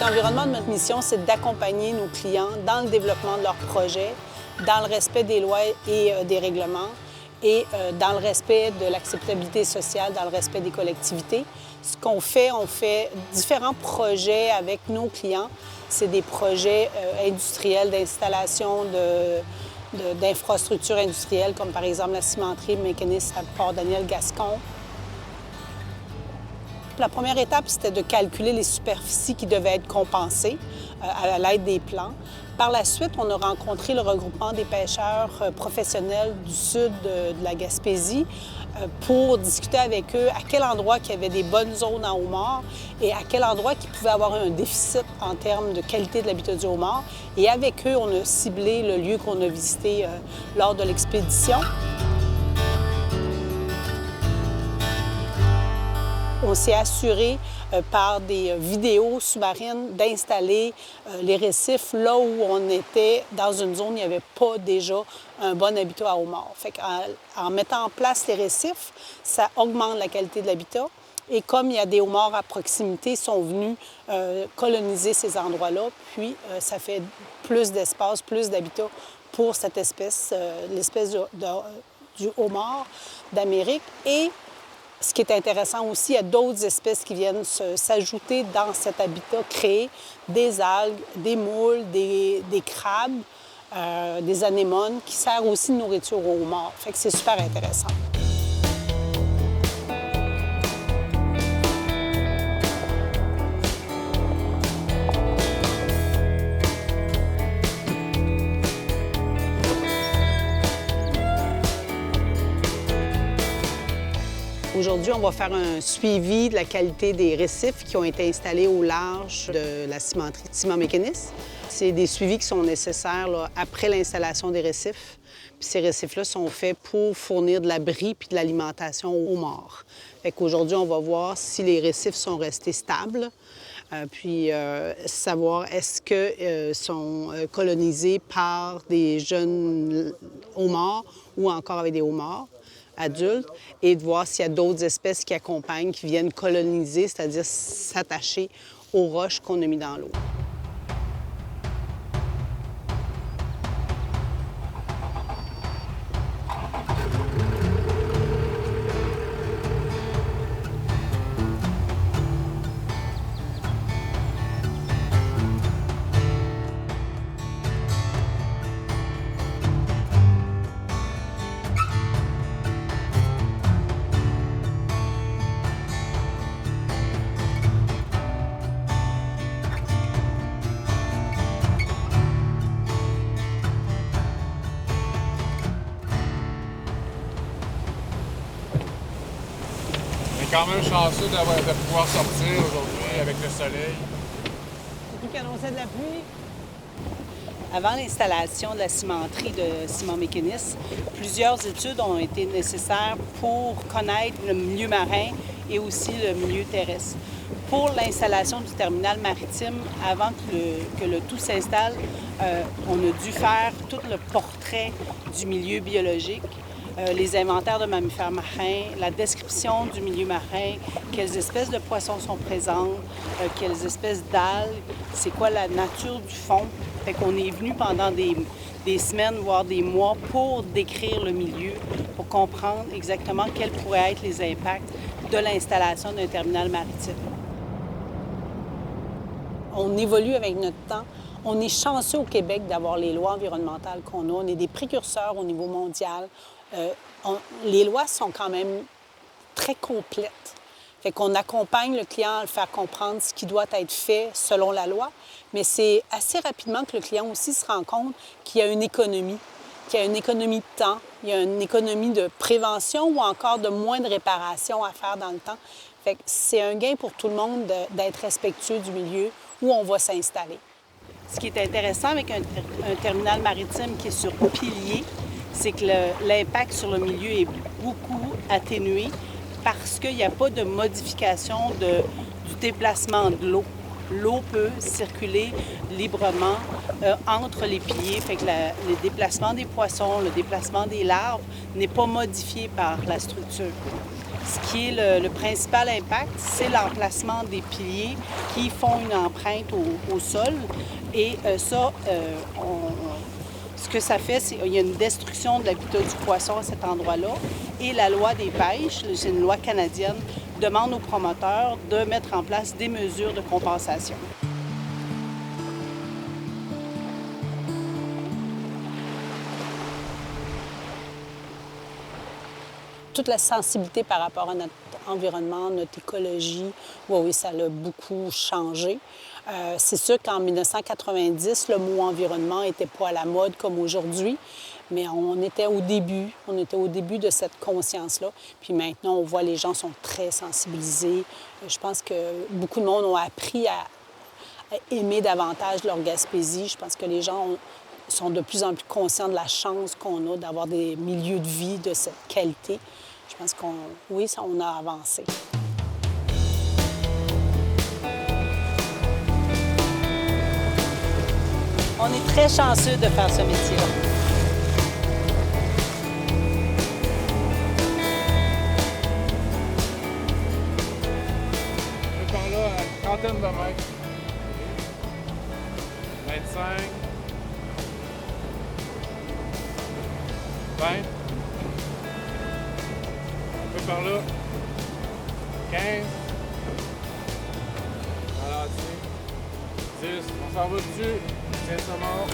L'environnement de notre mission, c'est d'accompagner nos clients dans le développement de leurs projets, dans le respect des lois et des règlements et dans le respect de l'acceptabilité sociale, dans le respect des collectivités. Ce qu'on fait, on fait différents projets avec nos clients. C'est des projets industriels d'installation d'infrastructures industrielles, comme par exemple la cimenterie Mécanis à Port-Daniel-Gascon. La première étape, c'était de calculer les superficies qui devaient être compensées à l'aide des plans. Par la suite, on a rencontré le regroupement des pêcheurs professionnels du sud de la Gaspésie pour discuter avec eux à quel endroit il y avait des bonnes zones à homard et à quel endroit il pouvait avoir un déficit en termes de qualité de l'habitat du homard. Et avec eux, on a ciblé le lieu qu'on a visité lors de l'expédition. On s'est assuré par des vidéos sous-marines d'installer les récifs là où on était dans une zone où il n'y avait pas déjà un bon habitat à homard. Fait qu'en mettant en place les récifs, ça augmente la qualité de l'habitat. Et comme il y a des homards à proximité, ils sont venus coloniser ces endroits-là, puis ça fait plus d'espace, plus d'habitat pour cette espèce, l'espèce du homard d'Amérique. Et ce qui est intéressant aussi, il y a d'autres espèces qui viennent s'ajouter dans cet habitat, créer des algues, des moules, des crabes, des anémones qui servent aussi de nourriture aux homards. Fait que c'est super intéressant. Aujourd'hui, on va faire un suivi de la qualité des récifs qui ont été installés au large de la cimenterie Ciment Mécanis. C'est des suivis qui sont nécessaires là, après l'installation des récifs. Puis ces récifs-là sont faits pour fournir de l'abri puis de l'alimentation aux homards. Fait qu'aujourd'hui, on va voir si les récifs sont restés stables, puis savoir est-ce qu'ils sont colonisés par des jeunes homards ou encore avec des homards adultes, et de voir s'il y a d'autres espèces qui accompagnent, qui viennent coloniser, c'est-à-dire s'attacher aux roches qu'on a mis dans l'eau. Quand même chanceux de pouvoir sortir aujourd'hui avec le soleil. Surtout qu'il annonçait de la pluie. Avant l'installation de la cimenterie de Ciment Mécanis, plusieurs études ont été nécessaires pour connaître le milieu marin et aussi le milieu terrestre. Pour l'installation du terminal maritime, avant que le tout s'installe, on a dû faire tout le portrait du milieu biologique. Les inventaires de mammifères marins, la description du milieu marin, quelles espèces de poissons sont présentes, quelles espèces d'algues, c'est quoi la nature du fond. Fait qu'on est venu pendant des des semaines, voire des mois pour décrire le milieu, pour comprendre exactement quels pourraient être les impacts de l'installation d'un terminal maritime. On évolue avec notre temps. On est chanceux au Québec d'avoir les lois environnementales qu'on a. On est des précurseurs au niveau mondial. Les lois sont quand même très complètes. Fait qu'on accompagne le client à le faire comprendre ce qui doit être fait selon la loi, mais c'est assez rapidement que le client aussi se rend compte qu'il y a une économie, qu'il y a une économie de temps, il y a une économie de prévention ou encore de moins de réparation à faire dans le temps. Fait que c'est un gain pour tout le monde d'être respectueux du milieu où on va s'installer. Ce qui est intéressant avec un terminal maritime qui est sur pilier, c'est que l'impact sur le milieu est beaucoup atténué parce qu'il n'y a pas de modification du déplacement de l'eau. L'eau peut circuler librement entre les piliers, fait que le déplacement des poissons, le déplacement des larves n'est pas modifié par la structure. Ce qui est le principal impact, c'est l'emplacement des piliers qui font une empreinte au sol. Et ce que ça fait, c'est qu'il y a une destruction de l'habitat du poisson à cet endroit-là. Et la loi des pêches, c'est une loi canadienne, demande aux promoteurs de mettre en place des mesures de compensation. Toute la sensibilité par rapport à notre environnement, notre écologie, oui, ça a beaucoup changé. C'est sûr qu'en 1990, le mot environnement n'était pas à la mode comme aujourd'hui, mais on était au début de cette conscience-là. Puis maintenant, on voit les gens sont très sensibilisés. Je pense que beaucoup de monde ont appris à aimer davantage leur Gaspésie. Je pense que les gens sont de plus en plus conscients de la chance qu'on a d'avoir des milieux de vie de cette qualité. Je pense on a avancé. On est très chanceux de faire ce métier-là. Je par là à une trentaine de mètres. 25. 20. Un peu par là. 15. Ralentis. 10. On s'en va dessus. Tiens ça mort.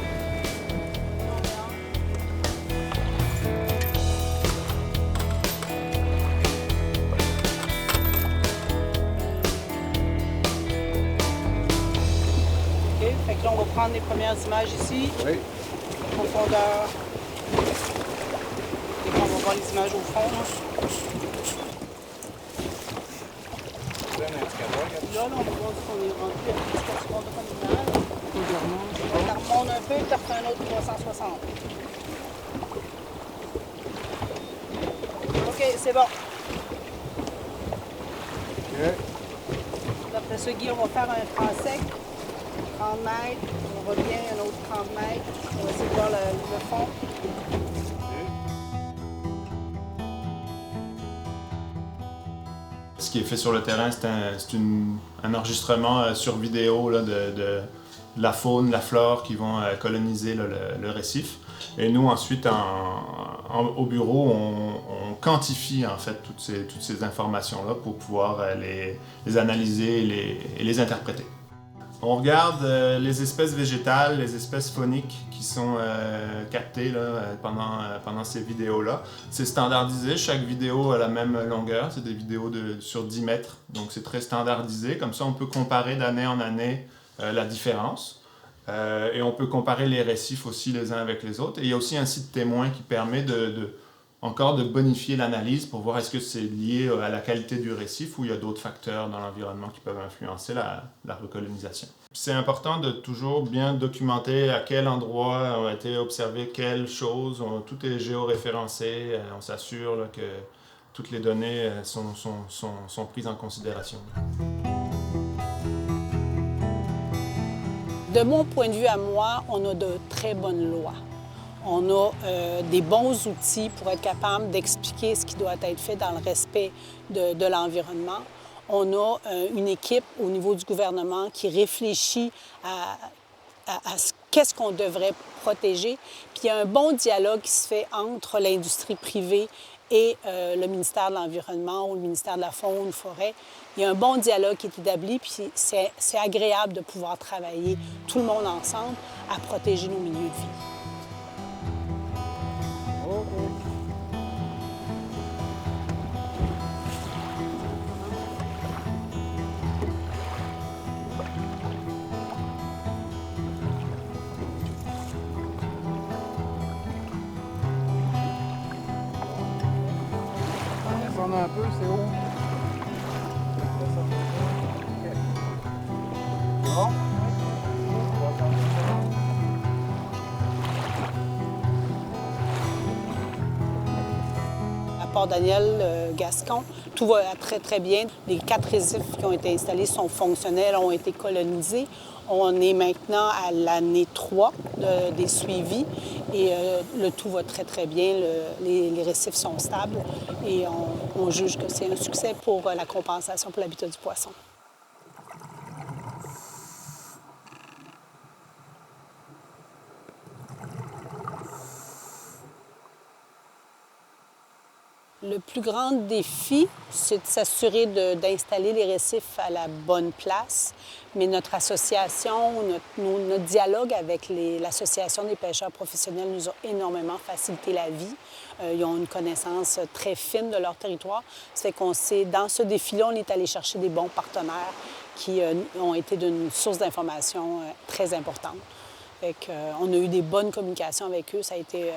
OK. Fait que là, on va prendre les premières images ici. Oui. Profondeur. Et on va voir les images au fond. C'est un indicateur. Là, on va voir qu'on est rendu à 10 secondes de l'image. On remonte un peu, puis après un autre 360. OK, c'est bon. OK. Après ça, Guy, on va faire un franc sec. 30 mètres. On revient un autre 30 mètres. On va essayer de voir le fond. Ce qui est fait sur le terrain, c'est un enregistrement sur vidéo là, de la faune, la flore qui vont coloniser là, le récif. Et nous, ensuite, au bureau, on quantifie en fait toutes ces informations-là pour pouvoir les analyser et les interpréter. On regarde les espèces végétales, les espèces fauniques qui sont captées là, pendant ces vidéos-là. C'est standardisé, chaque vidéo a la même longueur, c'est des vidéos sur 10 mètres, donc c'est très standardisé. Comme ça, on peut comparer d'année en année la différence. Et on peut comparer les récifs aussi les uns avec les autres. Et il y a aussi un site témoin qui permet encore de bonifier l'analyse pour voir est-ce que c'est lié à la qualité du récif ou il y a d'autres facteurs dans l'environnement qui peuvent influencer la recolonisation. C'est important de toujours bien documenter à quel endroit ont été observées quelles choses. Tout est géoréférencé, on s'assure là, que toutes les données sont prises en considération. De mon point de vue à moi, on a de très bonnes lois. On a des bons outils pour être capable d'expliquer ce qui doit être fait dans le respect de l'environnement. On a une équipe au niveau du gouvernement qui réfléchit à qu'est-ce qu'on devrait protéger. Puis il y a un bon dialogue qui se fait entre l'industrie privée et le ministère de l'Environnement ou le ministère de la Faune, Forêt. Il y a un bon dialogue qui est établi, puis c'est agréable de pouvoir travailler tout le monde ensemble à protéger nos milieux de vie. Descendre un peu, c'est haut. Bon. À Port-Daniel, Gascon, tout va très, très bien. Les 4 récifs qui ont été installés sont fonctionnels, ont été colonisés. On est maintenant à l'année 3 des suivis et le tout va très, très bien. Les récifs sont stables et on juge que c'est un succès pour la compensation pour l'habitat du poisson. Le plus grand défi, c'est de s'assurer d'installer les récifs à la bonne place. Mais notre association, notre dialogue avec l'Association des pêcheurs professionnels nous a énormément facilité la vie. Ils ont une connaissance très fine de leur territoire. Ça fait qu'on sait, dans ce défi-là, on est allé chercher des bons partenaires qui ont été d'une source d'information très importante. Fait qu'on a eu des bonnes communications avec eux. Ça a été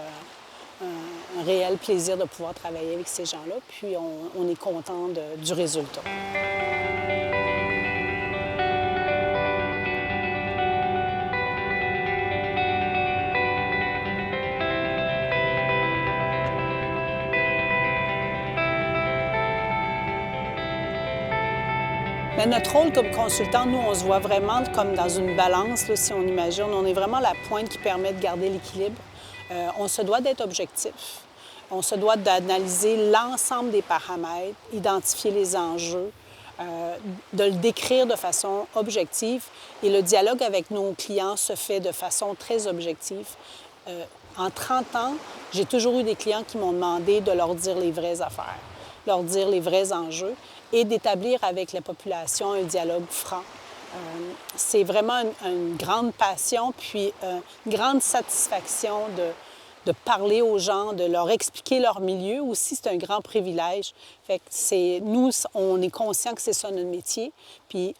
un réel plaisir de pouvoir travailler avec ces gens-là, puis on est content du résultat. Bien, notre rôle comme consultant, nous, on se voit vraiment comme dans une balance, là, si on imagine. On est vraiment la pointe qui permet de garder l'équilibre. On se doit d'être objectif. On se doit d'analyser l'ensemble des paramètres, identifier les enjeux, de le décrire de façon objective. Et le dialogue avec nos clients se fait de façon très objective. En 30 ans, j'ai toujours eu des clients qui m'ont demandé de leur dire les vraies affaires, leur dire les vrais enjeux et d'établir avec la population un dialogue franc. C'est vraiment une grande passion, puis une grande satisfaction de parler aux gens, de leur expliquer leur milieu. Aussi, c'est un grand privilège. Fait que nous, on est conscient que c'est ça notre métier. Puis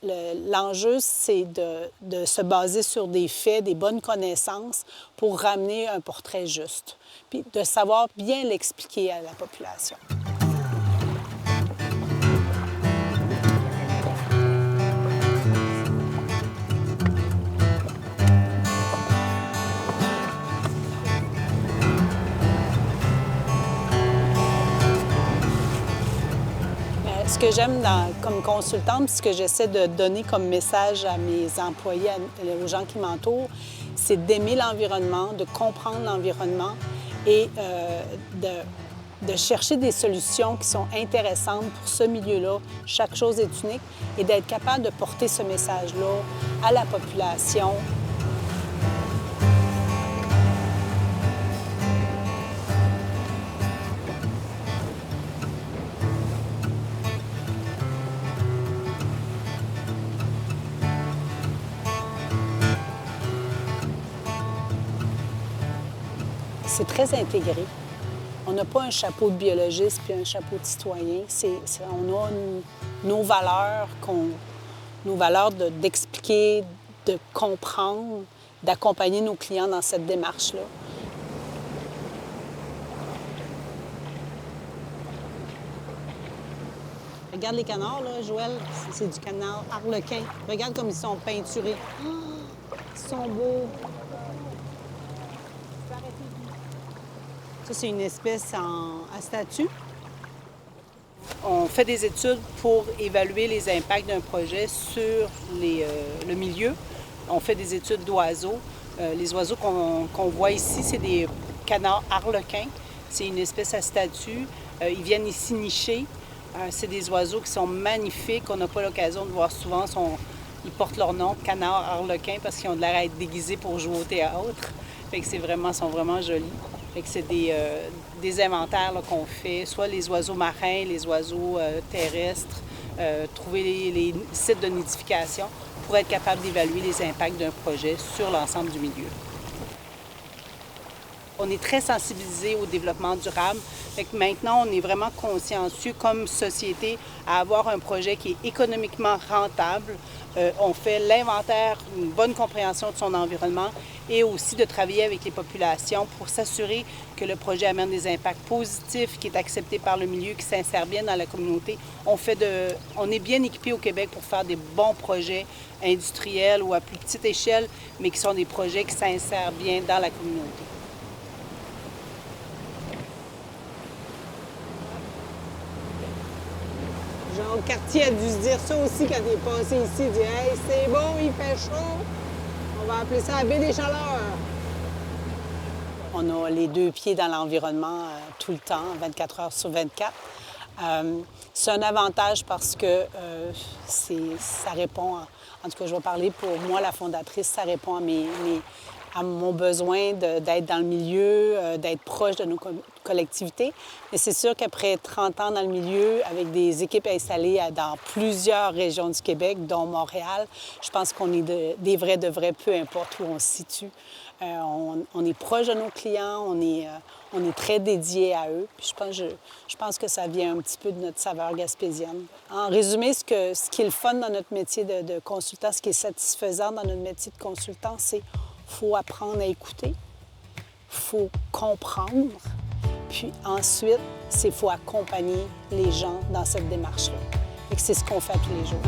l'enjeu, c'est de se baser sur des faits, des bonnes connaissances pour ramener un portrait juste. Puis de savoir bien l'expliquer à la population. Ce que j'aime comme consultante, ce que j'essaie de donner comme message à mes employés, aux gens qui m'entourent, c'est d'aimer l'environnement, de comprendre l'environnement et de chercher des solutions qui sont intéressantes pour ce milieu-là. Chaque chose est unique et d'être capable de porter ce message-là à la population. C'est très intégré. On n'a pas un chapeau de biologiste puis un chapeau de citoyen. On a nos valeurs, nos valeurs d'expliquer, de comprendre, d'accompagner nos clients dans cette démarche-là. Regarde les canards, là, Joël. C'est du canard arlequin. Regarde comme ils sont peinturés. Oh, ils sont beaux. Ça, c'est une espèce à statut. On fait des études pour évaluer les impacts d'un projet sur le milieu. On fait des études d'oiseaux. Les oiseaux qu'on voit ici, c'est des canards arlequins. C'est une espèce à statut. Ils viennent ici nicher. C'est des oiseaux qui sont magnifiques. On n'a pas l'occasion de voir souvent. Ils portent leur nom, canard harlequin, parce qu'ils ont de l'air à être déguisés pour jouer au théâtre. Fait que sont vraiment jolis. Fait que c'est des inventaires qu'on fait, soit les oiseaux marins, les oiseaux terrestres, trouver les sites de nidification pour être capable d'évaluer les impacts d'un projet sur l'ensemble du milieu. On est très sensibilisé au développement durable. Fait que maintenant, on est vraiment consciencieux comme société à avoir un projet qui est économiquement rentable. On fait l'inventaire, une bonne compréhension de son environnement et aussi de travailler avec les populations pour s'assurer que le projet amène des impacts positifs, qui est accepté par le milieu, qui s'insère bien dans la communauté. On est bien équipé au Québec pour faire des bons projets industriels ou à plus petite échelle, mais qui sont des projets qui s'insèrent bien dans la communauté. Jean Cartier a dû se dire ça aussi quand il est passé ici. Il dit « Hey, c'est bon, il fait chaud. On va appeler ça la baie des Chaleurs. » On a les deux pieds dans l'environnement tout le temps, 24 heures sur 24. C'est un avantage parce que ça répond, en tout cas je vais parler pour moi, la fondatrice, ça répond à mon besoin d'être dans le milieu, d'être proche de nos collectivités. Mais c'est sûr qu'après 30 ans dans le milieu, avec des équipes installées dans plusieurs régions du Québec, dont Montréal, je pense qu'on est des vrais de vrais, peu importe où on se situe. On est proche de nos clients, on est très dédié à eux. Puis je pense que ça vient un petit peu de notre saveur gaspésienne. En résumé, ce qui est le fun dans notre métier de consultant, ce qui est satisfaisant dans notre métier de consultant, c'est faut apprendre à écouter, faut comprendre, puis ensuite, c'est faut accompagner les gens dans cette démarche-là. Et c'est ce qu'on fait tous les jours.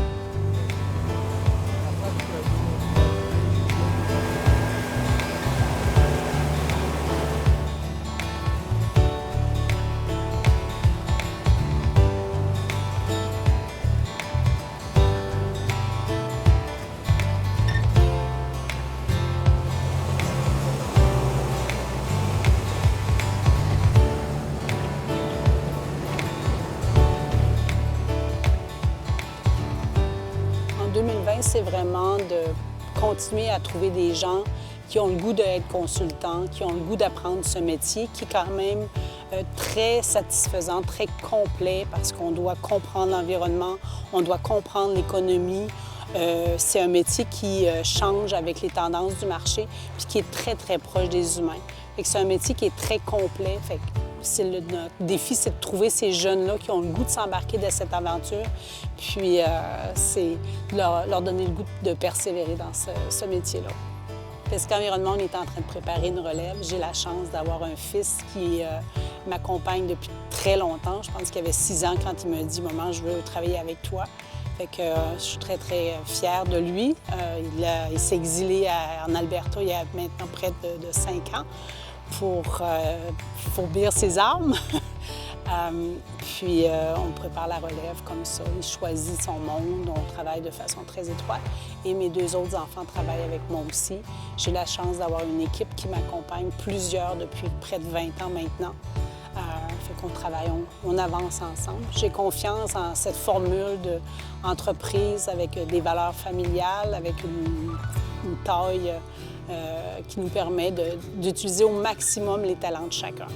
En 2020, c'est vraiment de continuer à trouver des gens qui ont le goût d'être consultants, qui ont le goût d'apprendre ce métier, qui est quand même très satisfaisant, très complet, parce qu'on doit comprendre l'environnement, on doit comprendre l'économie. C'est un métier qui change avec les tendances du marché, puis qui est très, très proche des humains. C'est un métier qui est très complet. Notre défi, c'est de trouver ces jeunes-là qui ont le goût de s'embarquer dans cette aventure, puis c'est de leur donner le goût de persévérer dans ce métier-là. Pesca-Environnement, on est en train de préparer une relève. J'ai la chance d'avoir un fils qui m'accompagne depuis très longtemps. Je pense qu'il avait 6 ans quand il me dit « Maman, je veux travailler avec toi ». Je suis très, très fière de lui. Il s'est exilé en Alberta il y a maintenant près de 5 ans pour fourbir ses armes. Puis on prépare la relève comme ça. Il choisit son monde, on travaille de façon très étroite. Et mes 2 autres enfants travaillent avec moi aussi. J'ai la chance d'avoir une équipe qui m'accompagne, plusieurs depuis près de 20 ans maintenant. Fait qu'on travaille, on avance ensemble. J'ai confiance en cette formule d'entreprise avec des valeurs familiales, avec une taille qui nous permet d'utiliser au maximum les talents de chacun.